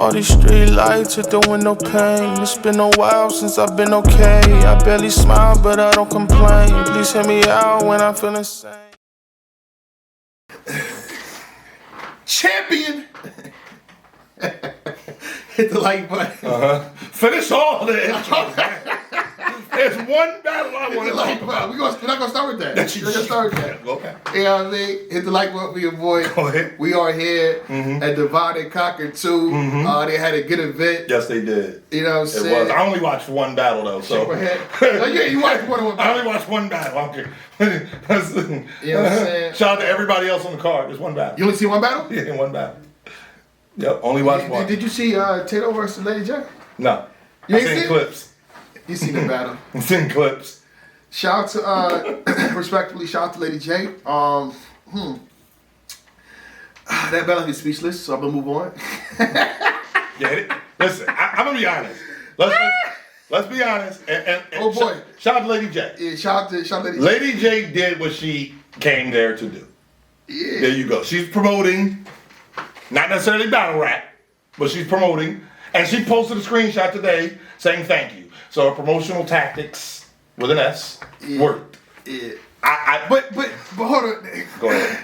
All these street lights hit the window pane. It's been a while since I've been okay. I barely smile, but I don't complain. Please hear me out when I'm feeling sane. Champion! Hit the like button. Finish all the intro, man. There's one battle I want to talk about. We're not going to start with that. We're going to start with that. Okay. You know what I mean? Hit the like button for your boy. Go ahead. We are here at Divide and Conquer 2. They had a good event. Yes, they did. You know what I'm It saying? was. I only watched one battle, though. So. Go ahead. Oh, yeah, you watched one. I only watched one battle. I don't care. You know what I'm saying? Shout out to everybody else on the card. There's one battle. You only see one battle? Yeah, one battle. Yep, only watched one. Did you see Tato versus Lady J? No. You I ain't seen seen clips. You seen the battle. I've seen clips. Shout out to, respectfully, shout out to Lady J. That battle left me speechless, so I'm going to move on. Listen, I'm going to be honest. Let's be honest. And oh, boy. Shout out to Lady J. Yeah, shout out to Lady J. Lady J did what she came there to do. Yeah. There you go. She's promoting, not necessarily battle rap, but she's promoting. And she posted a screenshot today saying thank you. So her promotional tactics with an S worked. Yeah. But hold on. Go ahead.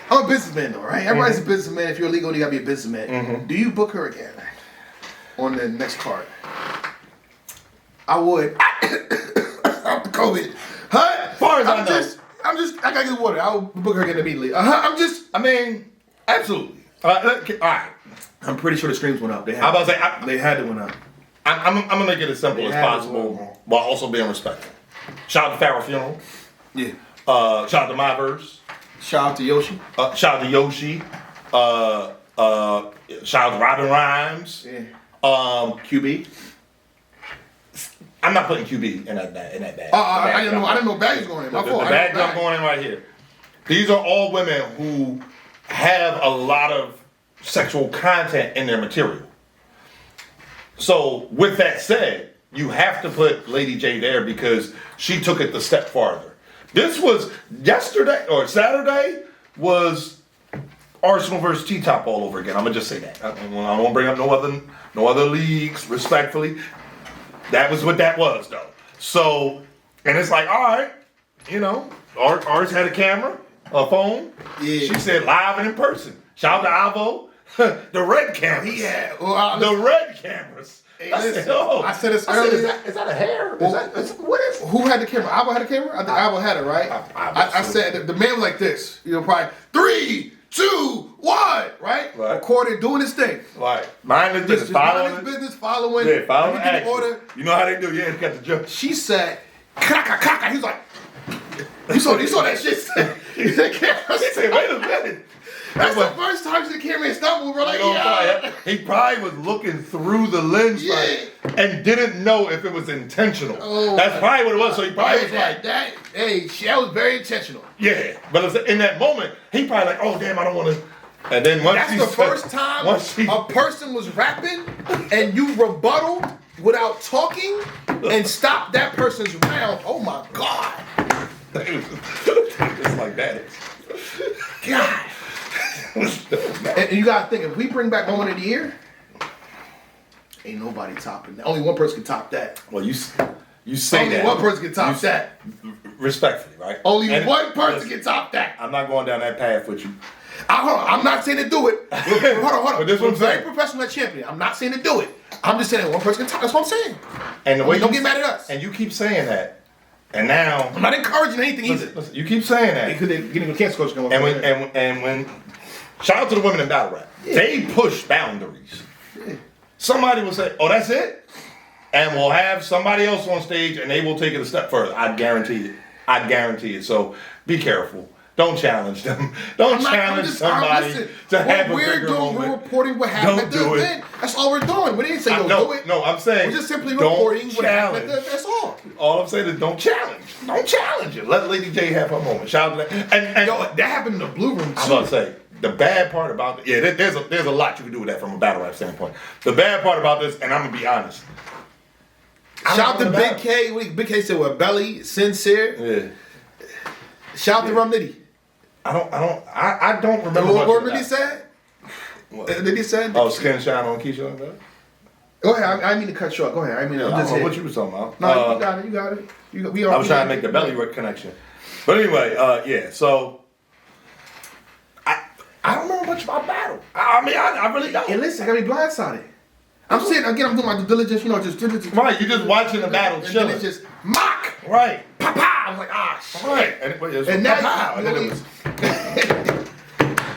I'm a businessman though, right? Everybody's a businessman. If you're illegal, you gotta be a businessman. Do you book her again on the next card? I would. After COVID. Huh? As far as I know. I gotta get water. I'll book her again immediately. Absolutely. All right. I'm pretty sure the streams went up. They had, I'm about to say, they had to went up. I'm going to make it as simple as possible while also being respectful. Shout out to Farrell Funeral. Yeah. Shout out to My Verse. Shout out to Yoshi. Shout out to Yoshi. Shout out to Robin Rhymes. Yeah. QB. I'm not putting QB in that bag. I didn't know bag was going in. My fault. The bag I'm going in right here. These are all women who have a lot of sexual content in their material. So with that said, you have to put Lady J there because she took it the step farther. This was yesterday or Saturday was Arsenal versus T-Top all over again. I'm gonna just say that. I won't bring up no other leagues, respectfully. That was what that was though. So, and it's like, all right, you know, ours had a camera, a phone. Yeah. She said live and in person. Shout out to Avo. The red cameras. Yeah. The red cameras. Hey, I listen, said, oh. I said this earlier. Is that a hair? What is? Who had the camera? Avo had a camera? I think Avo had it, right? I said the man was like this. You know, probably 3, 2, 1, right? Recorded, doing his thing. Right. Mind his business. Following. Yeah, following action. Order. You know how they do. Yeah, he got the joke. She said, "Kaka." He was like, "You saw that shit." He said, "Wait a minute." That's the first time she came in Istanbul, bro. Like, He probably was looking through the lens and didn't know if it was intentional. That's probably what it was. So he probably was like, that was very intentional. Yeah, but in that moment, he probably like, oh damn, I don't want to. And then once that's the first time a person was rapping and you rebutted without talking and stopped that person's round. Oh my God. It's like that. God. And you gotta think, if we bring back Moment of the Year, ain't nobody topping that. Only one person can top that. Well, you say only that. Only one person can top that. Respectfully, right? Only one person can top that. I'm not going down that path with you. Hold on, I'm not saying to do it. Hold on. But this one's very professional at champion. I'm not saying to do it. I'm just saying that one person can top. That's what I'm saying. And the way don't get mad at us. And you keep saying that. And now I'm not encouraging anything either. Listen, you keep saying that. Because they're getting a cancel coach going. And when shout out to the women in battle rap. Yeah. They push boundaries. Yeah. Somebody will say, oh, that's it? And we'll have somebody else on stage and they will take it a step further. I guarantee it. So be careful. Don't challenge them. Don't challenge somebody to have a bigger moment. We're reporting what happened at the event. That's all we're doing. We didn't say do it. No, I'm saying we're just simply reporting what happened. That's all. All I'm saying is don't challenge. Don't challenge it. Let Lady J have her moment. Shout out to that. And that happened in the blue room too. I'm about to say the bad part about it. There's a lot you can do with that from a battle rap standpoint. The bad part about this, and I'm gonna be honest. Shout out to Big K. Big K said what? Belly, sincere. Yeah. Shout out to Rum Nitty. I don't remember what Rum Nitty said. What? They just said. Oh, skin shine on Keisha and that? Go ahead. I didn't mean to cut you off. Go ahead. I mean, I don't know what you was talking about. No, you got it. You got it. I was trying to make the belly work connection. But anyway, yeah. So I don't know much about battle. I mean, I really don't. And listen, I got me blindsided. I'm sitting again. I'm doing my due diligence. You know, just right. You're just watching the battle, chilling. And then it's just mock. Right. Pa. I was like, ah, shit. Right. And now, and then it was.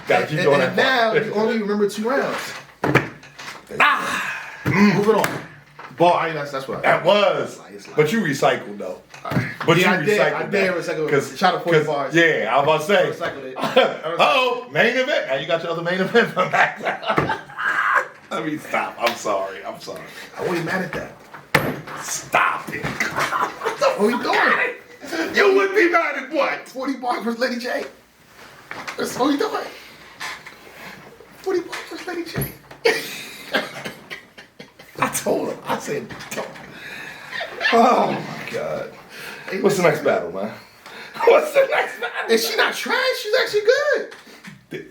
Gotta keep going. And now you only remember 2 rounds. Moving on. Ball. That's what. That was. But you recycled though. But yeah, you recycled. I did recycle. Shot of 40 bars. Yeah, I was about to say. I recycled it. Oh, main event. Now you got your other main event from back. Let me stop. I'm sorry. I wasn't mad at that. Stop it. What are you doing? You would be mad at what? 40 bars versus Lady Jade. That's what you doing. 40 bars versus Lady Jade. I told him. I said, don't. Oh my God. Hey, What's the next battle, man? What's the next battle? And she not trash. She's actually good.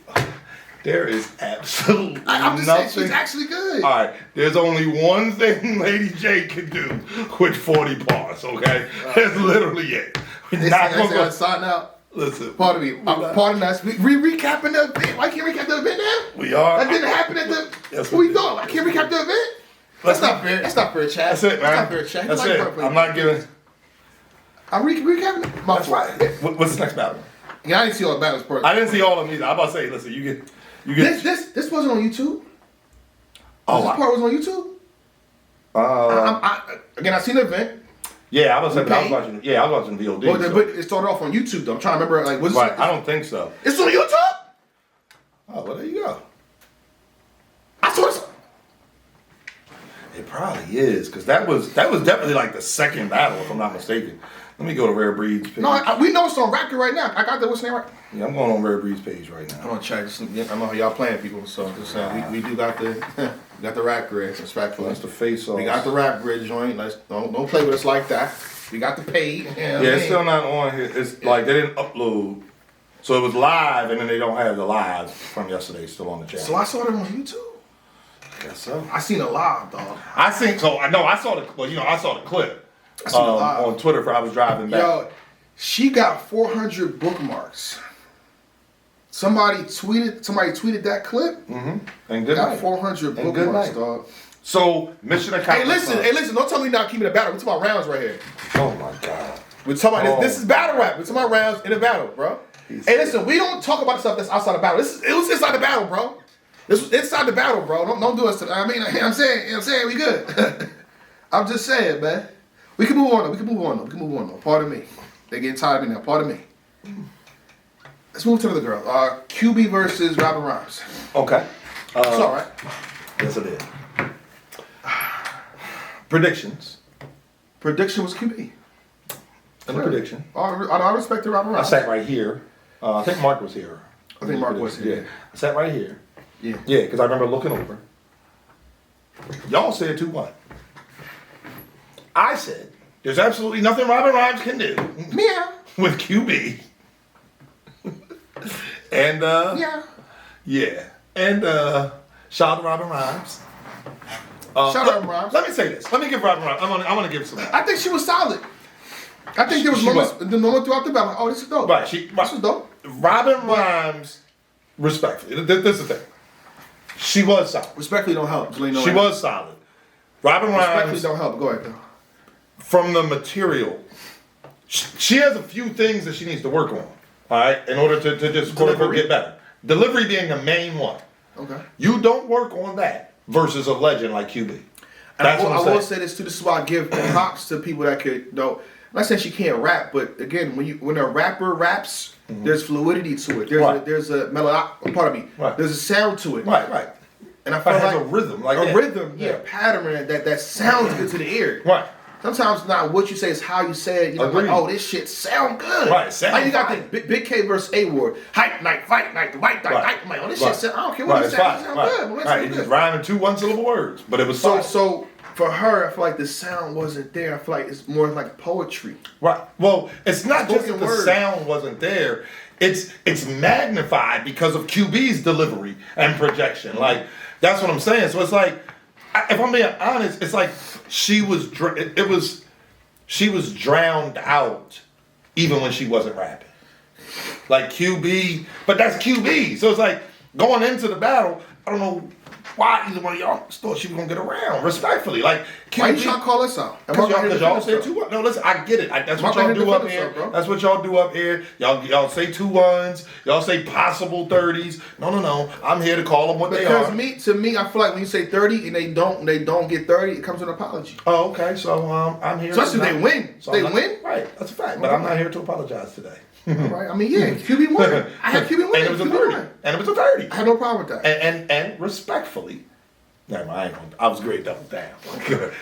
There is absolutely I'm just nothing. saying she's actually good. All right, there's only one thing Lady J can do with 40 bars, okay? That's literally it. We're not going to sign out. Listen. Pardon me. Pardon us. We recapping the event. Why can't we recap the event now? We are. That didn't happen at the. Yes, What we thought? Why can't we recap the event? That's not fair. That's not fair, Chad. That's it, man. That's not fair, Chad. That's it. I'm not giving. I'm recapping. My fault. What's the next battle? Yeah, I didn't see all the battles. I didn't see all of them either. I'm about to say, listen, you get. This wasn't on YouTube. Oh, this part was on YouTube. Again, I seen the event. Yeah, I was watching. Yeah, I was watching VOD. But it started off on YouTube though. I'm trying to remember. Like, was right? I don't think so. It's on YouTube. Oh, well, there you go. I saw this. It probably is because that was definitely like the second battle, if I'm not mistaken. Let me go to Rare Breed's page. No, we know it's on Raptor right now. I got the what's the name right? Yeah, I'm going on Rare Breed's page right now. I'm gonna check. I know how y'all playing people, so I'm just saying we do got the we got the rap grid. Respectfully, That's the face off. we got the rap grid joint. Let's don't play with us like that. We got the paid. Yeah, it's still not on here. It's like they didn't upload, so it was live, and then they don't have the live from yesterday still on the channel. So I saw it on YouTube. I guess so. I seen it live, dog. I think so. I know. I saw the. Well, I saw the clip I seen it live on Twitter for I was driving back. Yo, she got 400 bookmarks. Somebody tweeted that clip. Mm-hmm. And good Got night. 400 And bookmarks, good night. dog. So mission accomplished. Hey, listen! Don't tell me you're not keeping a battle. We're talking about rounds right here. Oh my God. We're talking about this is battle rap. We're talking about rounds in a battle, bro. Hey, listen, we don't talk about stuff that's outside the battle. It was inside the battle, bro. This was inside the battle, bro. Don't do us to. I mean, I'm saying we good. I'm just saying, man. We can move on. We can move on. Pardon me. They're getting tired of me now. Pardon me. Let's move to the girl. QB versus Robin Rhymes. Okay. It's all right. Yes, it is. Predictions. Prediction was QB. And the prediction. I respect the Robin I Rhymes. sat right here. I think Mark was here. I think Mark was here. Yeah. I sat right here. Yeah. Yeah, because I remember looking over. Y'all said 2-1. I said, there's absolutely nothing Robin Rhymes can do Meow. with QB. And, Yeah. yeah. And, shout out to Robin Rhymes. Shout out to Robin Rhymes. Let me say this. Let me give Robin Rhymes. I'm gonna give some. I think she was solid. I think there was moments throughout the battle. Oh, this is dope. Right. This is dope. Robin Rhymes, respectfully, this is the thing. She was solid. Respectfully don't help. She was solid. Robin Respectfully Rhymes, don't help. Go ahead, though. from the material, she has a few things that she needs to work on. All right, in order to just quote unquote get better. Delivery being the main one. Okay. You don't work on that versus a legend like QB. That's what I'm I saying. will say this too. This is why I give props to people that could. I'm not saying she can't rap, but again, when a rapper raps, there's fluidity to it. There's a melody. Pardon me. Right. There's a sound to it. Right. And I feel It has like a rhythm, like a rhythm, pattern that sounds good to the ear. Right. Sometimes not what you say is how you say it. You know, like, Agreed. oh, this shit sound good. Right, sound like you got fire. the Big K versus A Ward, hype night, fight night, the white night, Right. hype night. Oh, this Right. shit sound. I don't care what Right, it it's sound. fine. Sound Right. good. Well, Right. It good. just rhymed in 2 one-syllable words, but it was fine. So for her, I feel like the sound wasn't there. I feel like it's more like poetry. Right. Well, it's not just that Spoken the word. sound wasn't there. it's magnified because of QB's delivery and projection. Like that's what I'm saying. So it's like, if I'm being honest, it's like she was drowned out even when she wasn't rapping. Like QB, but that's QB. So it's like going into the battle, I don't know why either one of y'all thought she was gonna get around. Respectfully, like QB, why you trying to call us out? Because y'all say 2-1. No, listen, I get it. That's what y'all do up here. That's what y'all do up here. Y'all say 2-1s. Y'all say possible 30s. No. I'm here to call them what they are. Because to me, I feel like when you say 30 and they don't get 30, it comes with an apology. Oh, okay. So I'm here. Especially if they win. So they win. Right. That's a fact. But I'm not here to apologize today. Right. I mean, yeah, QB won. I had QB win. And it was a 30. And it was a 30. I had no problem with that. And respectfully. No, I ain't gonna. I was great double down.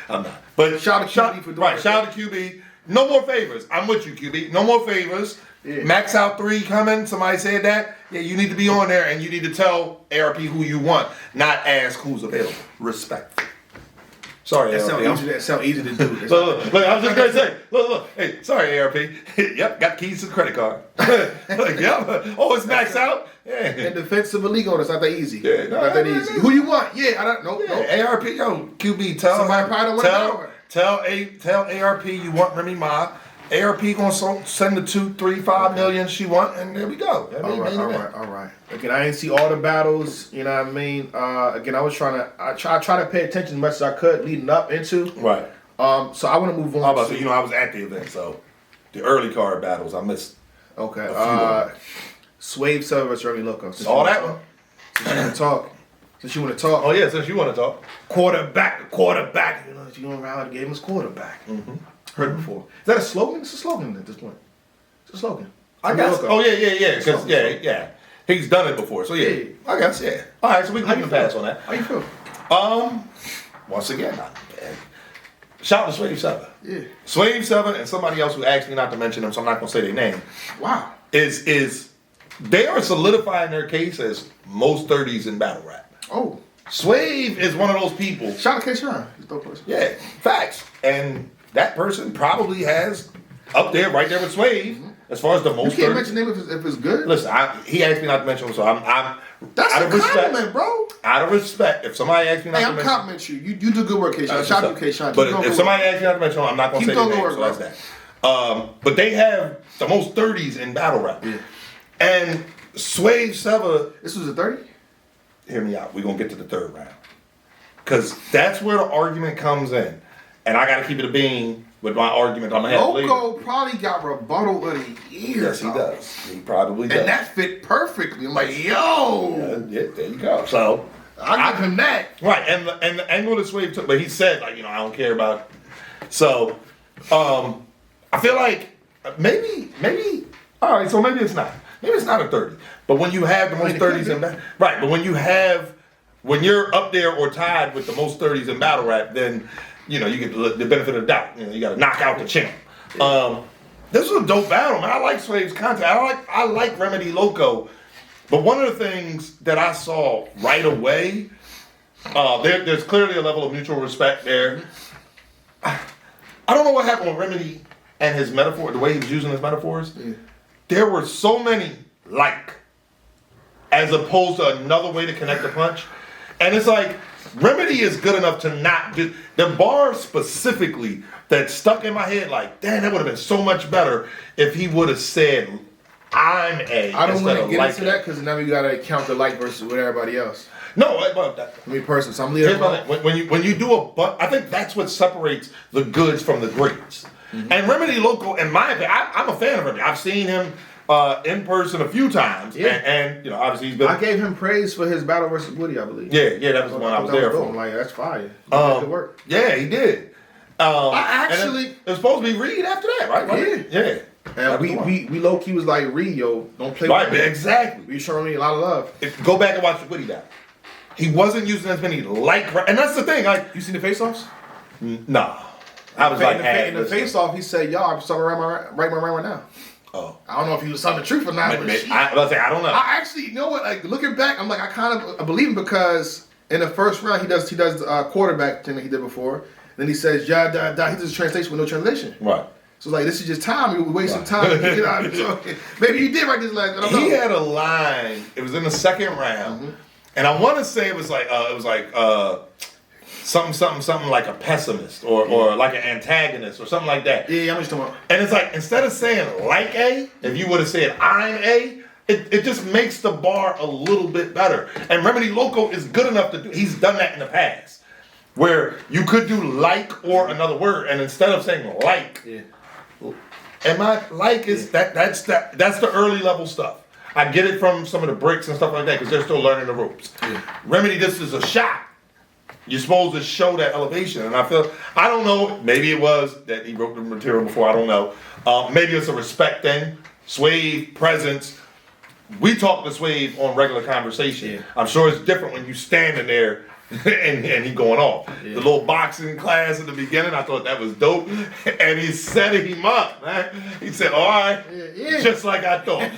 I'm not. But shout out to QB for doing right. Shout out to QB. No more favors. I'm with you, QB. No more favors. Yeah. Max out 3 coming. Somebody said that. Yeah, you need to be on there and you need to tell ARP who you want, not ask who's available. Respectful. Sorry, that ARP. sounds easy to do. Look, I was just gonna say. Look. Hey, sorry, ARP. Yep, got keys to the credit card. Yep. Oh, it's maxed out. Yeah. In defense of a league owner, it's not that easy. Yeah, not that easy. Who you want? Yeah, I don't know. Yeah, ARP, yo, QB, tell somebody probably don't want tell ARP you want Remy Ma. ARP gonna send the 2, 3, 5 million she want, and there we go. All right. Again, I didn't see all the battles. You know what I mean? Again, I was try to pay attention as much as I could leading up into. Right. So I want to move on. How about you know I was at the event, so the early card battles I missed. Okay. Swave 7 versus Remy Loco. All that one. Since you want to talk. Oh yeah, since you want to talk. Quarterback. You know how the game is quarterback. Mm-hmm. Heard it before. Is that a slogan? It's a slogan at this point. It's a slogan. I guess. Oh yeah. Because yeah. He's done it before, so yeah. I guess yeah. All right, so we can pass on that. How you feel? Once again, not bad. Shout out to Swave 7. Yeah. Swave 7 and somebody else who asked me not to mention them, so I'm not gonna say their name. Wow. Is they are solidifying their case as most 30s in battle rap. Oh. Swave is one of those people. Shout out to K-Shine. He's a dope person. Yeah, facts. And that person probably has up there, right there with Swave, as far as the most. You can't mention him if it's good. Listen, he asked me not to mention him, so I'm. That's out a of respect, compliment, bro. Out of respect, if somebody asks me not to mention, I'm complimenting you. You do good work, K-Shine. Shout out to K-Shine. But if somebody asks me not to mention him, I'm not gonna say their name. So that's that. But they have the most 30s in battle rap. Yeah. And Swave 7. This was a 30? Hear me out. We're going to get to the third round. Because that's where the argument comes in. And I got to keep it a bean with my argument I'm going to have later. Loco probably got rebuttal of the year. Yes, he does. He probably does. And that fit perfectly. I'm like, yo. Yeah, there you go. So I give him that. Right. And the angle that Swave took, but he said, like, I don't care about it. So I feel like maybe, all right, so maybe it's not. Maybe it's not a 30. But when you have the most 30s in battle, right, but when you're up there or tied with the most 30s in battle rap, then, you get the benefit of the doubt. You got to knock out the champ. This was a dope battle, man. I like Swave's content. I like Remedy Loco. But one of the things that I saw right away, there's clearly a level of mutual respect there. I don't know what happened with Remedy and his metaphor, the way he was using his metaphors. Yeah. There were so many as opposed to another way to connect the punch. And it's like, Remedy is good enough to not do, the bar specifically that stuck in my head like, damn, that would have been so much better if he would have said, I'm a. I don't want to get into that because now we got to count the like versus with everybody else. No, me personally, so I'm leaving. When you do I think that's what separates the goods from the greats. Mm-hmm. And Remedy Loco, in my opinion, I'm a fan of Remedy. I've seen him in person a few times, and obviously he's been. I gave him praise for his battle versus Woody, I believe. Yeah, that was the one I was there for. I'm like, that's fire. Good work. Yeah, he did. I actually, it was supposed to be Reed after that, right? Yeah. And we low key was like, Reed, yo, don't play with me. Exactly. You showing me a lot of love. Go back and watch the Woody battle. He wasn't using as many and that's the thing. Like, you seen the face-offs? Nah. I was in the face-off, he said, "Y'all, I'm starting to write my right now." Oh, I don't know if he was telling the truth or not. I don't know. I actually, you know what? Like looking back, I'm like, I believe him because in the first round he does quarterback thing that he did before. Then he says, "Yeah, he does a translation with no translation." Right. So like, this is just time. We were wasting time. So, maybe you did write this last. I don't know. He had a line. It was in the second round, and I want to say it was like something like a pessimist or like an antagonist or something like that. Yeah, I'm just talking about. And it's like, instead of saying like A, if you would have said I'm A, it just makes the bar a little bit better. And Remedy Loco is good enough to do. He's done that in the past, where you could do like or another word, and instead of saying like. Yeah. And my like is that's the early level stuff. I get it from some of the bricks and stuff like that because they're still learning the ropes. Yeah. Remedy, this is a shot. You're supposed to show that elevation, and I don't know. Maybe it was that he wrote the material before. I don't know. Maybe it's a respect thing. Swave presence. We talk to Swave on regular conversation. Yeah. I'm sure it's different when you standing there. and he going off. Yeah. The little boxing class in the beginning, I thought that was dope. And he set him up, man. He said, all right, just like I thought.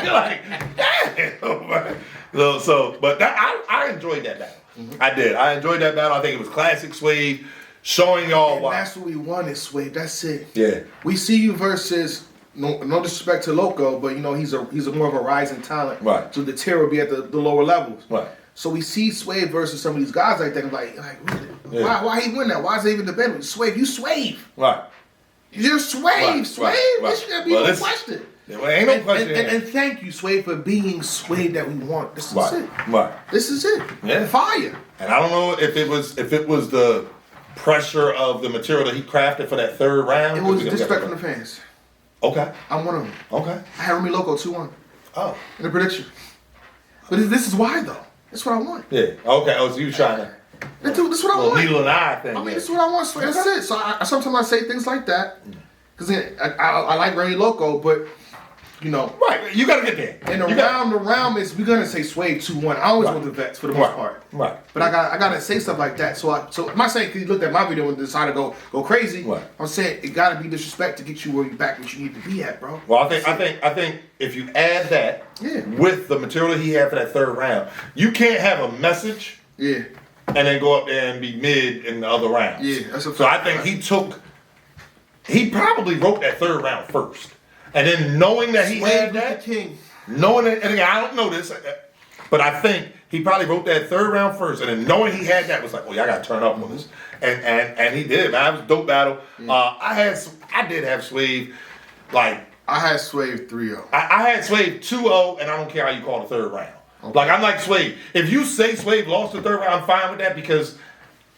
You're like, damn, man. But I enjoyed that battle. I did. I enjoyed that battle. I think it was classic Swave, showing y'all why. That's what we wanted, Swave. That's it. Yeah. We see you versus, no disrespect to Loco, but he's a more of a rising talent. Right. So the tier will be at the lower levels. Right. So we see Swave versus some of these guys like that. I'm like why he win that? Why is it even debating? Swave, you Swave. Right. You're Swave, Right, Swave. right, This right. should be no question. Well, ain't no question. And thank you, Swave, for being Swave that we want. This is it. Right. This is it. Yeah. Fire. And I don't know if it was the pressure of the material that he crafted for that third round. It was disrespect from the fans. Okay. I'm one of them. Okay. I had Remy Loco 2-1 Oh. in the prediction. But this is why, though. That's what I want. Yeah. Okay. Oh, so you trying to This is what I little want. needle and eye thing. I mean, yeah. that's what I want. So that's it. So sometimes I say things like that because I like Remy Loco, but Right. You got to get there. and the round is we're gonna say Swave 2-1. I always want the vets for the most part. Right. But I gotta say stuff like that. So I'm not saying because you looked at my video and decided to go crazy. Right. I'm saying it gotta be disrespect to get you where you back what you need to be at, bro. Well, I think if you add that with the material he had for that third round, you can't have a message Yeah. and then go up there and be mid in the other rounds. Yeah, that's a So I fact. think he probably wrote that third round first. And then knowing that he Swave had with that, the king. knowing that, and again, I don't know this, but I think he probably wrote that third round first, and then knowing he had that was like, well, y'all got to turn up on this, and he did, man. It was a dope battle. I did have Swave, like I had Swave 3-0. I had Swave 2-0, and I don't care how you call the third round. Okay. Like I'm like Swave. If you say Swave lost the third round, I'm fine with that because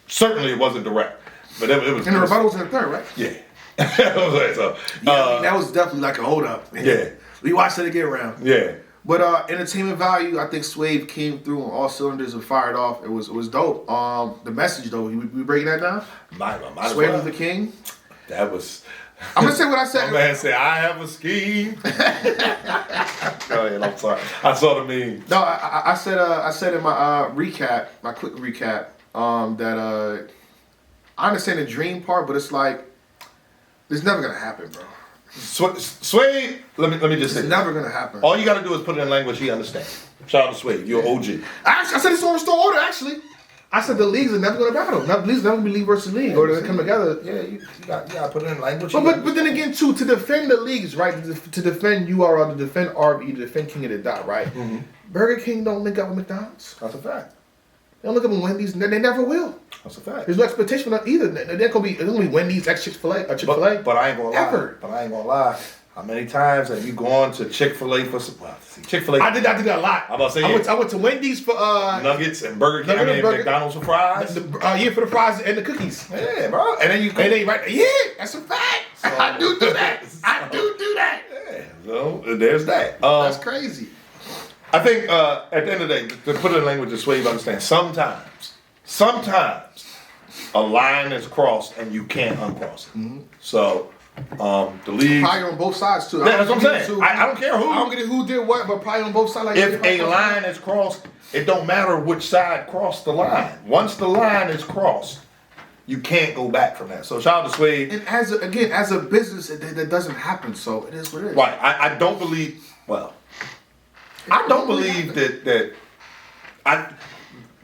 certainly it wasn't direct, but it was. And the rebuttal was in the third, right? Yeah. So, That was definitely like a hold up. Yeah. We watched it again around. yeah. But entertainment value, I think Swave came through on all cylinders and fired off. It was dope. The message though, we breaking that down. Might as Swave well. was the king. That was. I'm gonna say what I said. My man said, "I have a scheme." Go ahead. I'm sorry. I saw the meme. No, I said in my recap, my quick recap, that I understand the dream part, but it's like it's never gonna happen, bro. Swave. Let me just say. It's never gonna happen. All you got to do is put it in language he understands. Shout out to Swave. You're OG. Actually, I said it's on store order. Actually, I said the leagues are never gonna battle. The leagues never gonna be league versus league, or they come together. Yeah, you got to put it in language. But then again, too, to defend the leagues, right? To defend URL, to defend RB, to defend King of the Dot, right? Mm-hmm. Burger King don't link up with McDonald's. That's a fact. They don't link up with Wendy's. They never will. That's a fact. There's no expectation for that either. There's gonna be Wendy's, ex Chick-fil-A, or Chick-fil-A. But I ain't gonna lie. Ever. But I ain't gonna lie. How many times have you gone to Chick-fil-A for some? Well, Chick-fil-A. I did that a lot. I'm about to say, I went to Wendy's for nuggets and Burger King. Nuggets and Burger- McDonald's for fries. Yeah, for the fries and the cookies. Yeah, bro. And then you And they right, yeah, that's a fact. I do that. I do that. Yeah, so there's that. That's crazy. I think at the end of the day, to put it in language that Swave understands, sometimes a line is crossed and you can't uncross it. Mm-hmm. So the league. Probably on both sides too. Yeah, that's what I'm saying. I don't care who. I don't get it who did what, but probably on both sides. Like If a line is crossed, it don't matter which side crossed the line. Once the line is crossed, you can't go back from that. So shout out to Swave. And as a business, that doesn't happen. So it is what it is. Right. I don't believe. Well, I don't believe that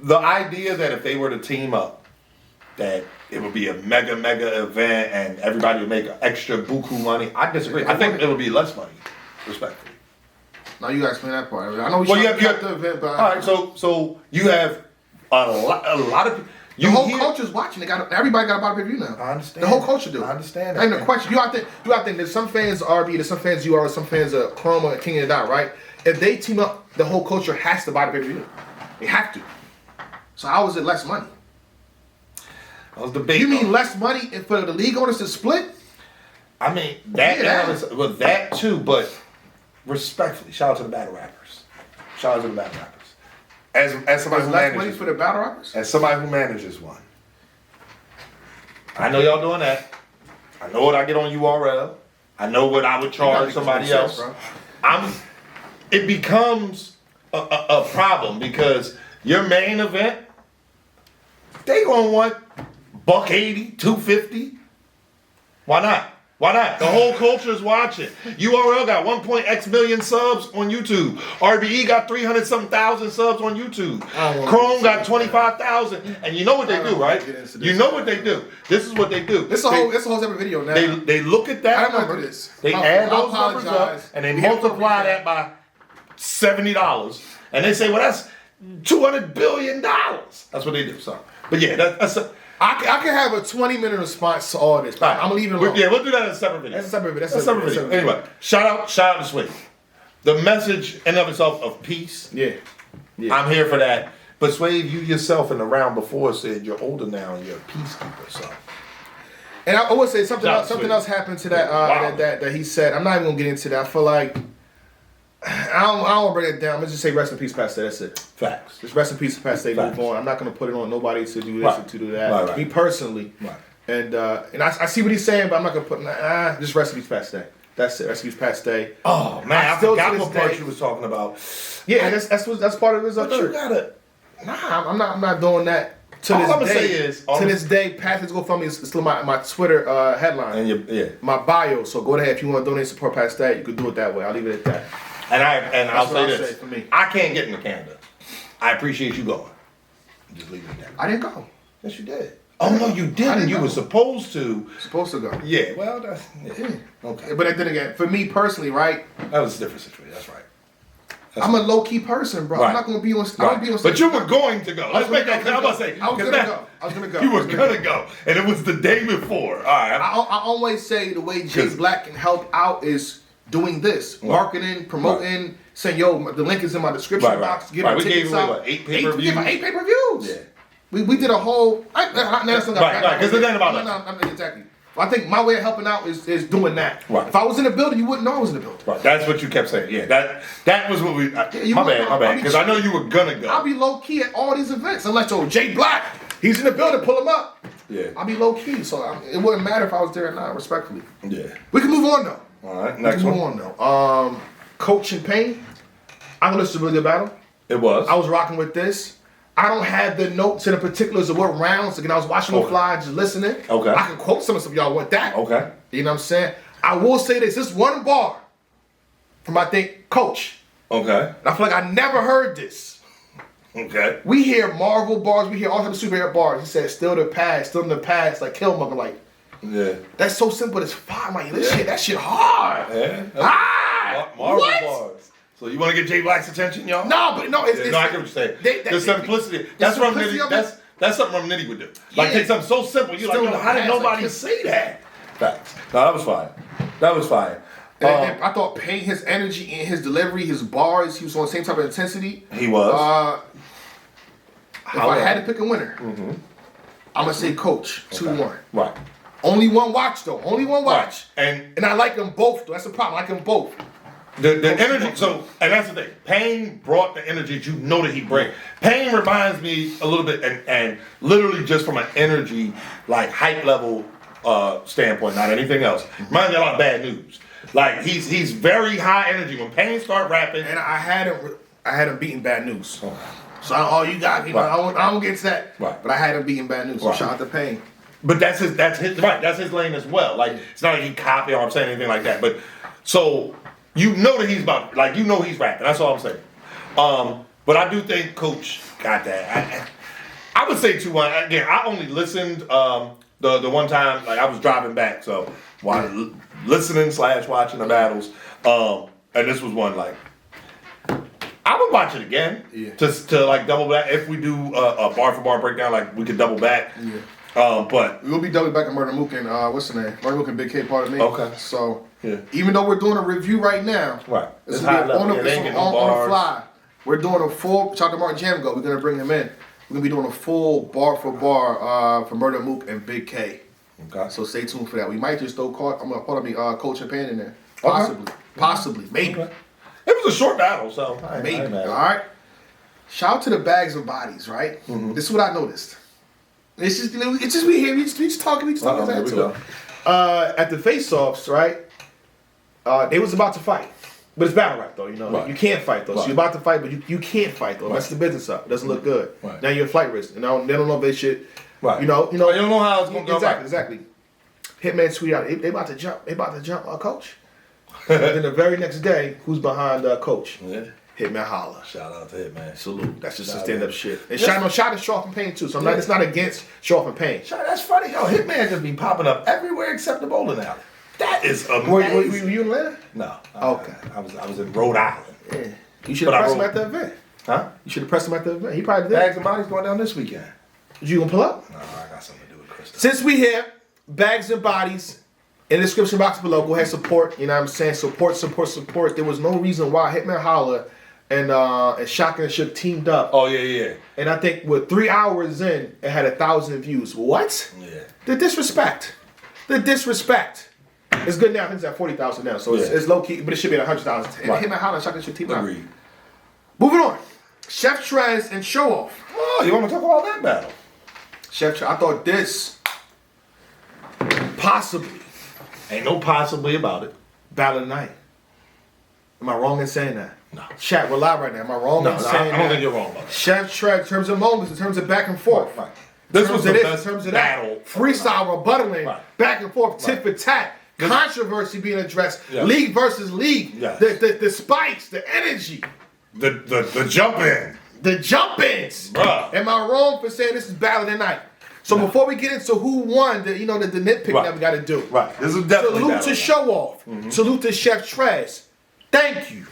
the idea that if they were to team up that it would be a mega event and everybody would make extra buku money. I disagree. I think it would be less money, respectfully. Now you gotta explain that part. I know we Well, shot the event, but all right. So you have a lot of the whole culture's watching. Everybody got a body pay-per-view now. I understand. The whole culture do. I understand that. Ain't no question. You gotta think there's some fans of RB, there's some fans UR, some fans of Chroma, King of the Dot, right? If they team up, the whole culture has to buy the pay-per-view. They have to. So how is it less money? I was debating. You mean less money for the league owners to split? I mean that too, but respectfully, shout out to the battle rappers. Shout out to the battle rappers. As somebody who Less money manages for the battle rappers? as somebody who manages one. I know y'all doing that. I know what I get on URL. I know what I would charge somebody else. It becomes a problem because your main event, they gonna want $180, $250. Why not? Why not? The whole culture is watching. URL got 1.x million subs on YouTube. RBE got 300-something thousand subs on YouTube. Chrome got 25,000. And you know what they do, right? You know what they do. This is what they do. It's a whole separate video now. They look at that I remember number. this. They add those numbers up and they multiply that by $70. And they say, well, that's $200 billion. That's what they do. So, but yeah, that's I can have a 20-minute response to all this. Right. I'm gonna leave it alone. Yeah, we'll do that in a separate video. That's a separate video. Anyway, shout out to Swave. The message in and of itself of peace. Yeah. I'm here for that. But Swave, you yourself in the round before said you're older now and you're a peacekeeper. So. And I would say something else happened to that that he said. I'm not even gonna get into that. I feel like I don't want to break it down. Let's just say rest in peace, Pastor. That's it. Facts. Just rest in peace, Pastor. Move on. I'm not going to put it on nobody to do this or to do that. Right. Me personally. Right. And I see what he's saying, but I'm not going to put just rest in peace, Pastor. That's it. Rest in peace, Pastor. Oh man, I forgot what part you was talking about. Yeah, that's part of his. But you gotta. Nah, I'm not doing that. To this day, Pastor's GoFundMe is still my Twitter headline. And my bio. So go ahead if you want to donate support Pastor. You could do it that way. I'll leave it at that. And I'll say this. For me. I can't get into Canada. I appreciate you going. Just leave it at that. I didn't go. Yes, you did. Oh no, you didn't. You were supposed to. Supposed to go. Yeah. Well, that's okay. But then again, for me personally, right? That was a different situation. That's right. I'm a low key person, bro. Right. I'm not gonna be on. Right. But you were going to go. Let's make that clear. I'm about to say. I was gonna go. You were gonna go, and it was the day before. All right. I always say the way Jade Black can help out is doing this: marketing, promoting, saying, "Yo, the link is in my description box." We gave away what, 8 pay-per-views. 8 pay-per-views. Yeah. We did a whole. Right. Because there's nothing about that. No, exactly. I think my way of helping out is doing that. Right. If I was in the building, you wouldn't know I was in the building. Right. That's what you kept saying. Yeah. That was what we. My bad. Because I know you were gonna go. I'll be low key at all these events unless Jade Black, he's in the building, pull him up. Yeah. I'll be low key, so it wouldn't matter if I was there or not. Respectfully. Yeah. We can move on though. All right. Next one. Coach and Payne. I'm gonna listen to the battle. It was. I was rocking with this. I don't have the notes and the particulars of what rounds. Again, I was watching the fly, just listening. Okay. I can quote some of y'all want that. Okay. You know what I'm saying? I will say this one bar from, I think, Coach. Okay. And I feel like I never heard this. Okay. We hear Marvel bars, we hear all types of superhero bars. He said, still in the past, like Killmonger, like. Yeah. That's so simple, it's fire, like, that shit hard. Yeah. Marvel bars. So you want to get Jay Black's attention, y'all? No, but no, it's I get what you're saying. The simplicity. That's something Nitty would do. Like take something so simple. You're like, how did nobody say that? Facts. No, that was fire. And I thought Payne, his energy and his delivery, his bars, he was on the same type of intensity. He was. If I had to pick a winner, I'm gonna say Coach 2-1. Right. Only one watch though. Only one watch. Right. And I like them both though. That's the problem. I like them both. The energy, and that's the thing. Payne brought the energy that you know that he brings. Payne reminds me a little bit, and literally just from an energy, like hype level standpoint, not anything else. Reminds me a lot of Bad News. Like he's very high energy. When Payne start rapping, and I had him beating Bad News. So you got, I don't get to that. Right. But I had him beating Bad News. So shout out to Payne. But that's his lane as well. Like it's not like he copied or I'm saying anything like that. But so. You know that he's he's rapping. That's all I'm saying. But I do think Coach got that. I would say 2-1. Again, I only listened the one time, like I was driving back, so while listening / watching the battles, and this was one like I would watch it again, just to like double back. If we do a bar for bar breakdown, like we could double back. Yeah. But we'll be double back on Murder Mook and what's the name? Murder Mook and Big K part of me. Okay. So even though we're doing a review right now, it's on level. On the fly. We're doing a full. Shout out to Martin Jamgo. We're gonna bring him in. We're gonna be doing a full bar for bar for Murder Mook and Big K. Okay. So stay tuned for that. We might just throw Coach Japan in there. Okay. Possibly, maybe. Okay. It was a short battle, so maybe. All right. Shout out to the bags of bodies, right? Mm-hmm. This is what I noticed. It's just we here. We just talking. We just talking. At the face-offs, right? They was about to fight. But it's battle rap, though, you know. Right. You can't fight, though. Right. So you're about to fight, but you can't fight, though. Right. That's the business up. It doesn't look good. Right. Now you're a flight risk. And they don't know if they should, you know. You don't know how it's going to go. Exactly. Hitman tweet out, they about to jump. They about to jump Coach. And then the very next day, who's behind Coach? Yeah. Hitman holla. Shout out to Hitman. Salute. That's just some stand-up shit. And shout to Showoff and Pain, too. So it's not against Showoff and Pain. That's funny. Yo, Hitman just be popping up everywhere except the bowling alley. That is amazing. Were you in Atlanta? No. Okay. I was in Rhode Island. Yeah. You should have pressed him at the event. Huh? You should have pressed him at the event. He probably did. Bags and Bodies going down this weekend. You gonna pull up? No, I got something to do with Krista. Since we here, Bags and Bodies, in the description box below, go ahead and support. You know what I'm saying? Support. There was no reason why Hitman Holla and Shotgun and Shook teamed up. Oh, yeah. And I think with 3 hours in, it had 1,000 views. What? Yeah. The disrespect. It's good now. I think it's at 40,000 now, so it's low key, but it should be at 100,000. Right. Hitman Holla and Shotgun Shook teamed up. Agreed. Moving on. Chef Trez and Showoff. Oh, you want to talk about that battle? Chef Trez, I thought this possibly. Ain't no possibly about it. Battle of the night. Am I wrong in saying that? No. Chat, we're live right now. Am I wrong in saying that? I don't think you're wrong about it. Chef Trez, in terms of moments, in terms of back and forth. Right. This was the best in terms of battle. Freestyle, rebuttaling, back and forth, tit for tat. Controversy being addressed. Yes. League versus league. Yes. The spikes, the energy. The jump in. The jump ins. Bruh. Am I wrong for saying this is battle of the night? So before we get into who won, the nitpick that we got to do. Right. This is definitely salute to Showoff. Mm-hmm. Salute to Chef Trez. Thank you.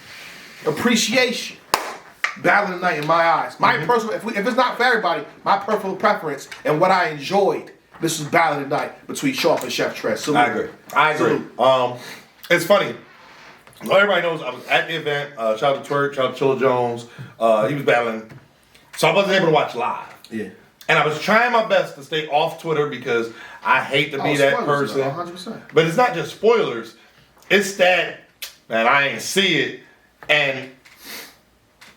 Appreciation. Battle of the night in my eyes. My personal, if it's not for everybody, my personal preference and what I enjoyed. This is battle of the night between Showoff and Chef Trez. Salute. I agree. It's funny. Everybody knows I was at the event. Shout out to Twerk, shout out to Chilla Jones. He was battling. So I wasn't able to watch live. Yeah. And I was trying my best to stay off Twitter because I hate to be that person. 100%. But it's not just spoilers. It's that I ain't see it. And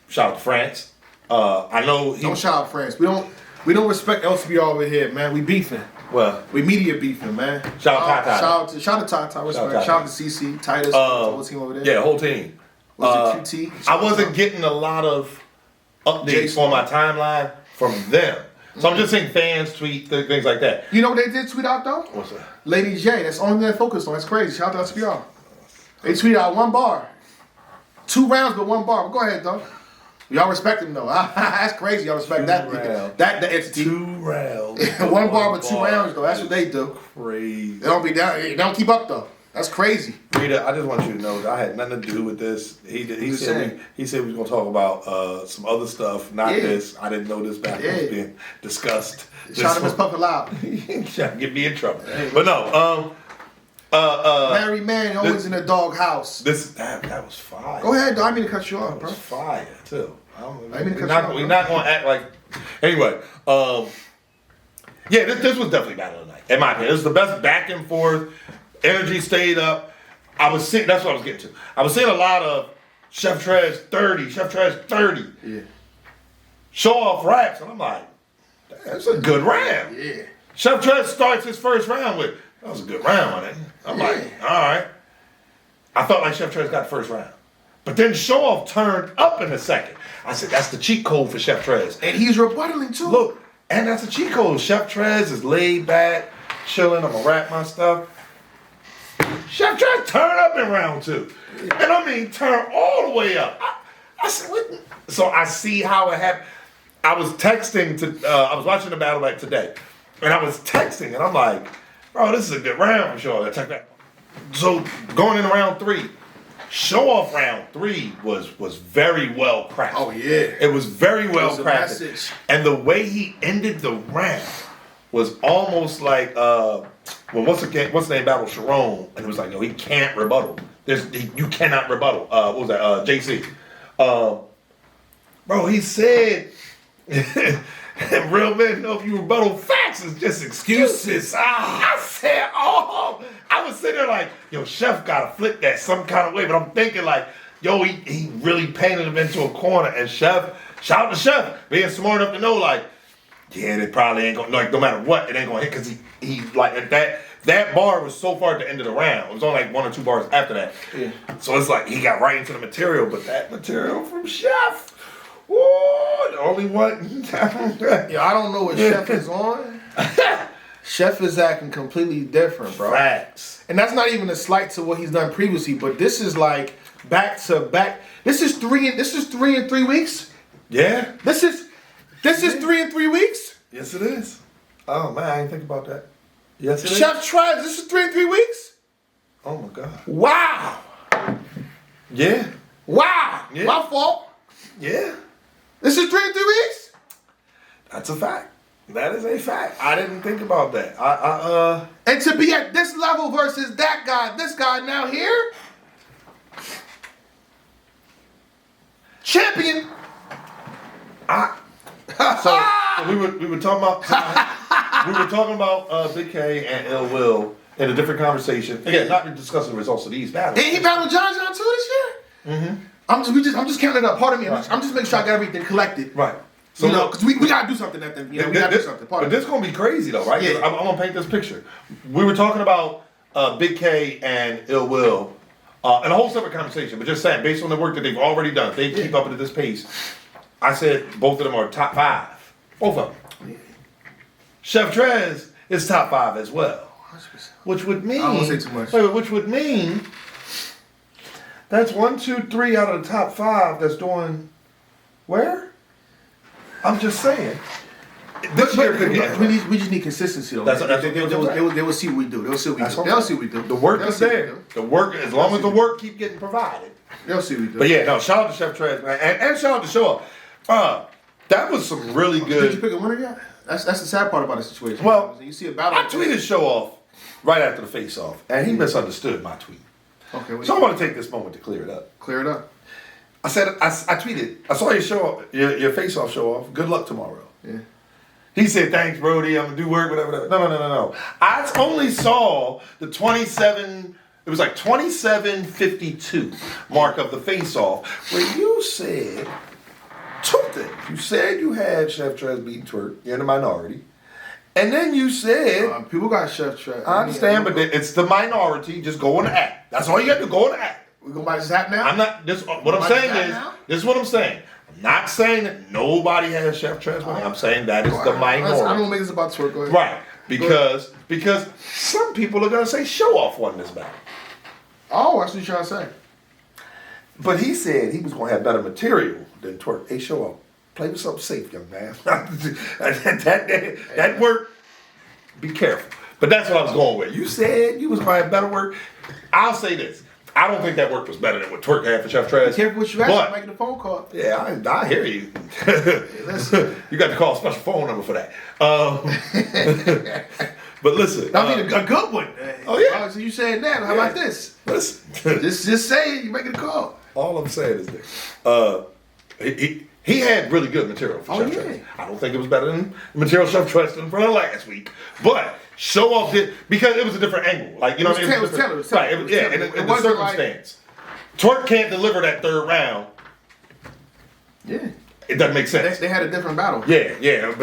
shout out to France. I know don't shout out France. We don't respect LCB over here, man. We beefing. Well, we media beefing, man. Shout out Tata. Shout out to Tata. Respect. Shout out to CC, Titus, the whole team over there. Yeah, whole team. Was it QT? I wasn't getting a lot of updates on my timeline from them. So I'm just seeing fans tweet things like that. You know what they did tweet out though? What's that? Lady J. That's the only thing they focused on. That's crazy. Shout out to SPR. They tweeted out 1 bar. 2 rounds, but 1 bar. But go ahead, though. Y'all respect him though. That's crazy. Y'all respect that entity. 2 rounds. 1 bar, but 2 rounds though. That's what they do. Crazy. They don't be down. They don't keep up though. That's crazy. Rita, I just want you to know that I had nothing to do with this. He said we was gonna talk about some other stuff, not this. I didn't know this battle was being discussed. Shout out to Miss Puppet Loud. Trying to get me in trouble. But no, married man always in a dog house. That was fire. Go ahead, though. I mean to cut you off, bro. That was fire too. We're not gonna act like. Anyway, this was definitely battle of the night. In my opinion, this was the best back and forth. Energy stayed up. That's what I was getting to. I was seeing a lot of Chef Trez 30, Chef Trez 30. Yeah. Showoff raps, and I'm like, that's a good round. Yeah. Chef Trez starts his first round with, that was a good round, man. I'm like, all right. I felt like Chef Trez got the first round. But then Showoff turned up in the second. I said, that's the cheat code for Chef Trez. And he's rebuttaling too. Look, and that's a cheat code. Chef Trez is laid back, chilling. I'm going to rap my stuff. Chef Trez turn up in round 2. And I mean, turn all the way up. I said, what? So I see how it happened. I was texting to. I was watching the battle back today, and I was texting, and I'm like, bro, this is a good round for sure. Check that. So going into round 3, Showoff round 3 was very well crafted. Oh yeah, it was very well crafted, message. and the way he ended the round was almost like what's the name battle Sharon, and it was like, yo, he can't rebuttal. You cannot rebuttal. What was that? JC. Bro, he said, real men know if you rebuttal facts is just excuses. I said, I was sitting there like, yo, Chef gotta flip that some kind of way, but I'm thinking like, yo, he really painted him into a corner, and Chef, shout out to Chef, being smart enough to know like, yeah, they probably ain't gonna, like, no matter what, it ain't gonna hit, because he like, that bar was so far at the end of the round. It was only like 1 or 2 bars after that. Yeah. So it's like, he got right into the material, but that material from Chef, whoa, the only one. Yeah, I don't know what Chef is on. Chef is acting completely different, bro. Facts. And that's not even a slight to what he's done previously, but this is like back to back. This is 3 in 3 weeks? Yeah. This is 3 in 3 weeks? Yes, it is. Oh man, I didn't think about that. Yes, it is. Chef Trez, this is 3 in 3 weeks? Oh my God. Wow. Yeah. Wow. Yeah. My fault. Yeah. This is 3 in 3 weeks? That's a fact. That is a fact. I didn't think about that. And to be at this level versus that guy, this guy now here, champion. So we were talking about Big K and Ill Will in a different conversation. Again, not discussing the results of these battles. And he battled John too this year. Mm-hmm. I'm just counting it up. Pardon me. Right. I'm just making sure I got everything collected. Right. So, because we gotta do something at the we gotta do something. But this gonna be crazy though, right? Yeah. I'm gonna paint this picture. We were talking about Big K and Ill Will, and a whole separate conversation. But just saying, based on the work that they've already done, if they keep up at this pace, I said both of them are top 5. Both of them. Yeah. Chef Trez is top 5 as well, 100%. which would mean I don't say too much. Which would mean that's 1, 2, 3 out of the top 5 that's doing where? I'm just saying. This year could get. We just need consistency. Though. They will see what we do. They'll see what we do. They'll see what we do. The work is there. The work, as long as the work keep getting provided. They'll see what we do. But yeah, no, shout out to Chef Trez, man, and shout out to Showoff. That was some really good. Did you pick a winner yet? That's the sad part about the situation. Well, you see a battle. I tweeted Showoff right after the face-off, and he misunderstood my tweet. Okay. So I want to take this moment to clear it up. Clear it up. I said, I tweeted, I saw your face-off Showoff. Good luck tomorrow. Yeah. He said, thanks, Brody. I'm going to do work, whatever. No. I only saw the 27, it was like 27:52 mark of the face-off where you said 2 things. You said you had Chef Trez beating Twerk. You're in the minority. And then you said... people got Chef Trez. I understand, but it's the minority. Just go on the act. That's all you got to do. Go on the act. We gonna buy this app now? I'm not. What I'm saying is, this is what I'm saying. I'm not saying that nobody has Chef Trez money. I'm saying that is the minority. I don't make this about Twerk. Go ahead. Right. Because some people are gonna say Showoff won this battle. Oh, that's what you're trying to say. But he said he was gonna have better material than Twerk. Hey, Showoff, play with something safe, young man. that work. Be careful. But that's what I was going with. You said you was gonna have better work. I'll say this. I don't think that work was better than what Twerk had for Chef Trez. Be careful what you ask. Making a phone call. Yeah, I hear you. You got to call a special phone number for that. But listen. I mean, a good one. Oh, yeah. So you saying that. How about this? Listen. just say it. You making a call. All I'm saying is this. He had really good material for Chef Trez. I don't think it was better than the material Chef Trez did in front of last week. But Showoff did, because it was a different angle. Like, you know what I mean? It was Taylor. Right, in the circumstance. Twerk can't deliver that 3rd round. Yeah. It doesn't make sense. They had a different battle. Yeah.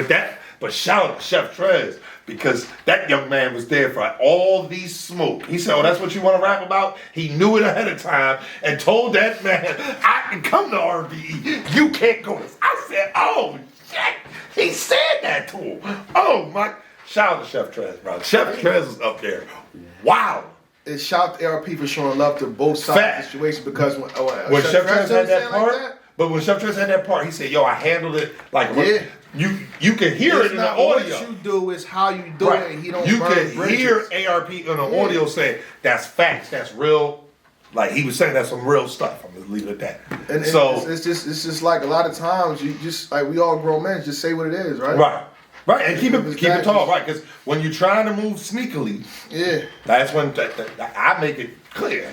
But shout out to Chef Trez, because that young man was there for all these smoke. He said, oh, that's what you want to rap about? He knew it ahead of time and told that man, I can come to RBE. You can't go. I said, oh, shit. He said that to him. Oh, my. Shout out to Chef Trez, bro. Chef Trez is up there. Wow. And shout out to ARP for showing love to both sides of the situation, because when Chef Trez had that part, but when Chef Trez had that part, he said, yo, I handled it like you can hear it in the audio. What you do is how you do it. And he don't you burn can bridges. hear ARP in the audio saying that's facts, that's real. Like he was saying, that's some real stuff. I'm gonna leave it at that. And so it's just like a lot of times you just like we all grown men just say what it is, right? Right, and keep it tall, right? Because when you're trying to move sneakily, that's when I make it clear.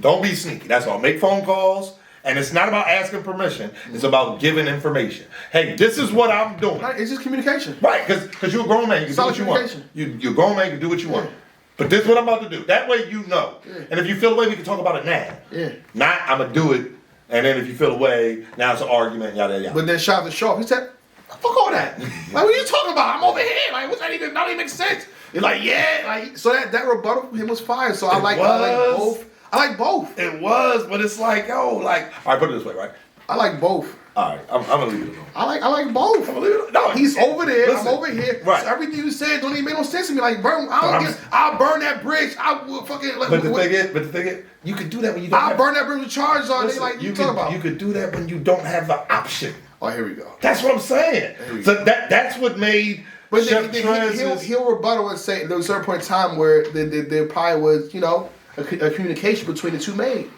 Don't be sneaky. That's all. Make phone calls. And it's not about asking permission. It's about giving information. Hey, this is what I'm doing. It's just communication. Right, because you're a grown man. You can do what you want. You're a grown man. You can do what you want. But this is what I'm about to do. That way you know. And if you feel the way, we can talk about it now. Not, I'm going to do it. And then if you feel the way, now it's an argument, yada, yada. But then shout out to Showoff. He said, fuck all that. Like, what are you talking about? I'm over here. Like, what's that even? That don't even make sense. You're like, yeah. Like, so that rebuttal from him was fire. So I like both. I like both. It was, but it's like, yo, like, all right, put it this way, right? I like both. All right, I'm gonna leave it alone. I like both. I'm gonna leave it alone. No, he's over there. Listen, I'm over here. Right. So everything you said don't even make no sense to me. Like, burn. I'll burn that bridge. I will fucking. Like, but the thing is, you can do that when you don't. I'll burn that bridge with charges on. Listen, like you talking about. You could do that when you don't have the option. Oh, here we go. That's what I'm saying. So that's what made. But he'll rebuttal and say there was a certain point in time where there probably was, you know, a communication between the two made.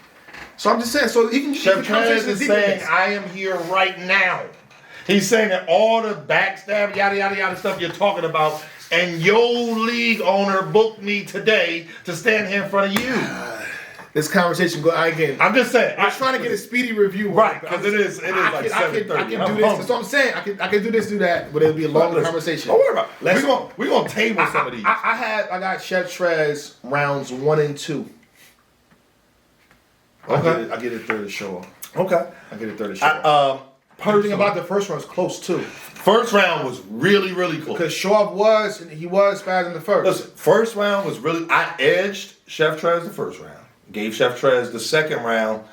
So I'm just saying, so he can Chef Trez is saying, I am here right now. He's saying that all the backstab, yada, yada, yada stuff you're talking about, and your league owner booked me today to stand here in front of you. This conversation go again. I'm just saying. I'm trying to get a speedy review. Right, because it is like 7:30. I can do this. That's what I'm saying. I can do this, do that, but it'll be a longer conversation. Don't worry about it. We're gonna table some of these. I got Chef Trez rounds 1 and 2. Okay. I get it third to Showoff. Okay. I get it third to Showoff. Everything about the first one was close too. First round was really, really close. Because Showoff was faster than the first. Listen, first round was really, I edged Chef Trez the first round. Gave Chef Trez the second round.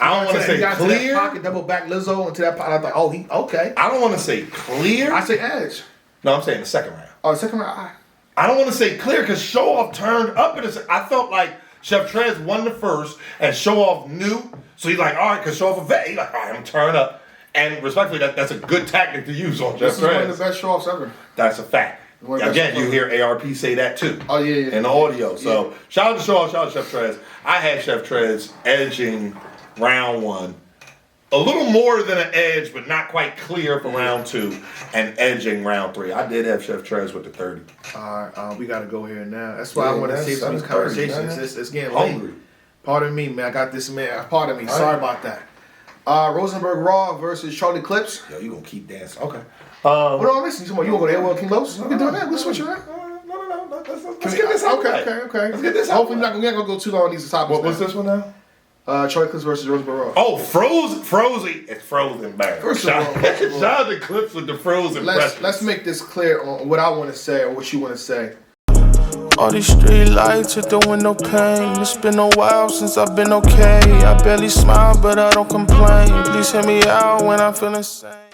I don't want to say clear. That pocket, double back Lizzo into that pocket. I thought, oh, he okay. I don't want to say clear. I say edge. No, I'm saying the second round. Oh, the second round. I don't want to say clear because Showoff turned up in the second. I felt like Chef Trez won the first and Showoff knew. So he's like, all right, because Showoff a vet. He's like, all right, I'm turning up. And respectfully, that's a good tactic to use on Chef Trez. This is one of the best Showoffs ever. That's a fact. Again, you hear ARP say that too. Oh, yeah. In the audio. So, shout out to Showoff, shout out to Chef Trez. I had Chef Trez edging round 1. A little more than an edge, but not quite clear for round 2. And edging round 3. I did have Chef Trez with the 30. All right, we got to go here now. That's why I want to save some of these conversations. It's getting hungry. late. Pardon me, man. I got this, man. Pardon me. Sorry about that. Rosenberg Raw versus Charlie Clips. Yo, you gonna keep dancing. Okay. What do I listen? You gonna go to Airwell King Los? We can do that. We'll switch around. No. Let's get this out. Okay. Let's get this out. Hopefully we're not gonna go too long on these topics. What's this one now? Charlie Clips versus Rosenberg Raw. Oh, Frozen. It's Frozen bad. Shout out to Clips with the Frozen. Let's make this clear on what I want to say or what you want to say. All these street lights are doing no pain. It's been a while since I've been okay. I barely smile, but I don't complain. Please hear me out when I'm feeling sane.